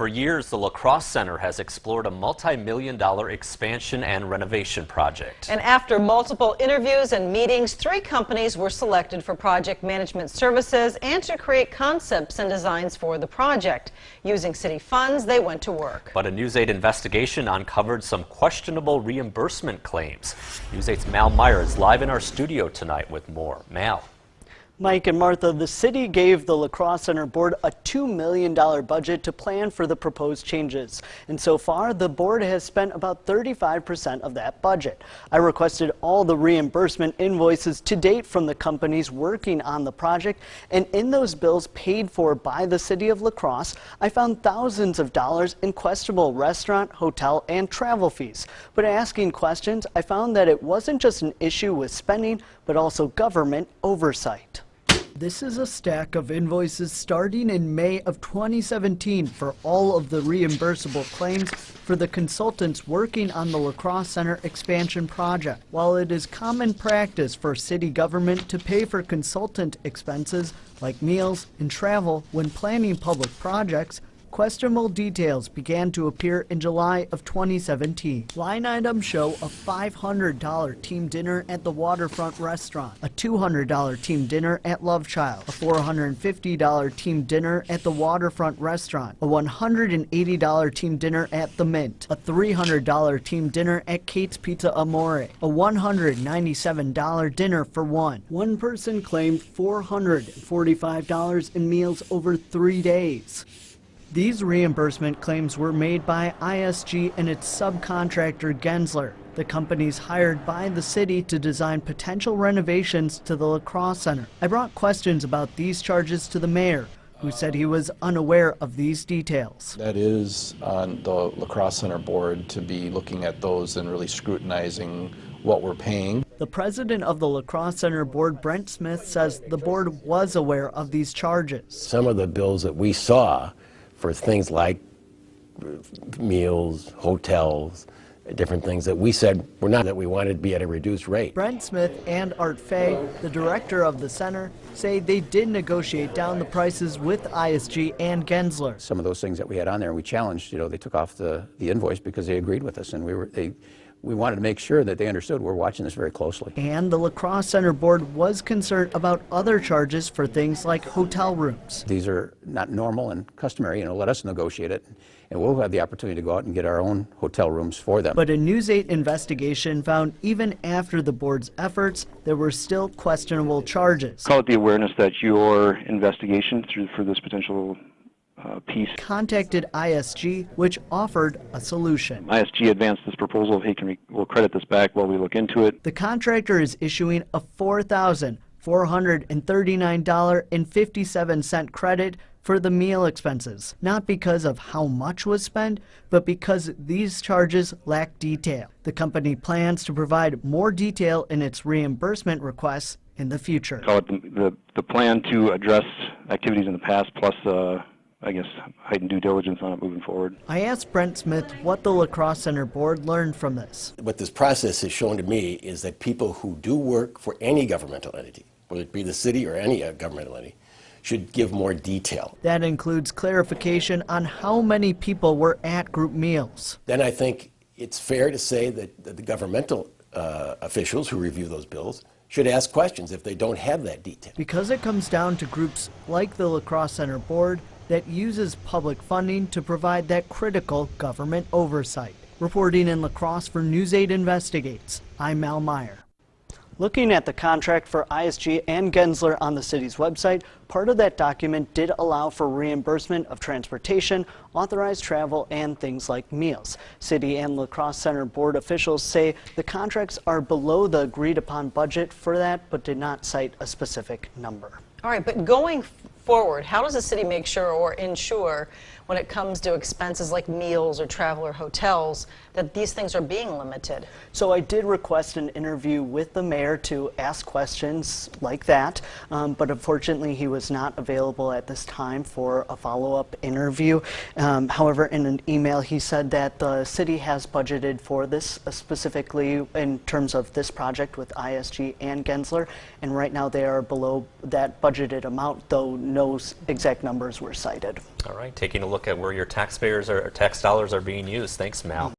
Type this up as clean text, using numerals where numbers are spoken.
For years, the Crosse Center has explored a multi-million-dollar expansion and renovation project. And after multiple interviews and meetings, 3 companies were selected for project management services and to create concepts and designs for the project. Using city funds, they went to work. But a News 8 investigation uncovered some questionable reimbursement claims. News 8's Mal Meyer is live in our studio tonight with more. Mal. Mike and Martha, the city gave the Crosse Center board a $2 million budget to plan for the proposed changes. And so far, the board has spent about 35% of that budget. I requested all the reimbursement invoices to date from the companies working on the project. And in those bills paid for by the city of La Crosse, I found thousands of dollars in questionable restaurant, hotel, and travel fees. But asking questions, I found that it wasn't just an issue with spending, but also government oversight. This is a stack of invoices starting in May of 2017 for all of the reimbursable claims for the consultants working on the La Crosse Center expansion project. While it is common practice for city government to pay for consultant expenses like meals and travel when planning public projects, questionable details began to appear in July of 2017. Line items show a $500 team dinner at the Waterfront Restaurant, a $200 team dinner at Love Child, a $450 team dinner at the Waterfront Restaurant, a $180 team dinner at The Mint, a $300 team dinner at Kate's Pizza Amore, a $197 dinner for one. One person claimed $445 in meals over 3 days. These reimbursement claims were made by ISG and its subcontractor Gensler, the companies hired by the city to design potential renovations to the La Crosse Center. I brought questions about these charges to the mayor, who said he was unaware of these details. That is on the La Crosse Center board to be looking at those and really scrutinizing what we're paying. The president of the La Crosse Center board, Brent Smith, says the board was aware of these charges. Some of the bills that we saw for things like meals, hotels, different things that we said were not, that we wanted to be at a reduced rate. Brent Smith and Art Fay, the director of the center, say they did negotiate down the prices with ISG and Gensler. Some of those things that we had on there, we challenged, they took off the invoice because they agreed with us, and we wanted to make sure that they understood we're watching this very closely. And the La Crosse Center board was concerned about other charges for things like hotel rooms. These are not normal and customary, let us negotiate it, and we'll have the opportunity to go out and get our own hotel rooms for them. But a News 8 investigation found even after the board's efforts, there were still questionable charges. Call it the awareness that your investigation for this potential piece contacted ISG, which offered a solution. ISG advanced this proposal of, hey, we'll credit this back while we look into it. The contractor is issuing a $4,439.57 credit for the meal expenses, not because of how much was spent, but because these charges lack detail. The company plans to provide more detail in its reimbursement requests in the future. Call it the plan to address activities in the past plus I guess, heightened due diligence on it moving forward. I asked Brent Smith what the La Crosse Center board learned from this. What this process has shown to me is that people who do work for any governmental entity, whether it be the city or any governmental entity, should give more detail. That includes clarification on how many people were at group meals. Then I think it's fair to say that the governmental officials who review those bills should ask questions if they don't have that detail. Because it comes down to groups like the La Crosse Center board that uses public funding to provide that critical government oversight. Reporting in La Crosse for News 8 Investigates, I'm Mal Meyer. Looking at the contract for ISG and Gensler on the city's website, part of that document did allow for reimbursement of transportation, authorized travel, and things like meals. City and La Crosse Center board officials say the contracts are below the agreed upon budget for that, but did not cite a specific number. All right, but going forward, how does the city make sure or ensure when it comes to expenses like meals or travel or hotels that these things are being limited? So I did request an interview with the mayor to ask questions like that, but unfortunately he was not available at this time for a follow-up interview. However, in an email he said that the city has budgeted for this specifically in terms of this project with ISG and Gensler, and right now they are below that budgeted amount, though no exact numbers were cited. All right, taking a look at where your tax dollars are being used. Thanks, Mal.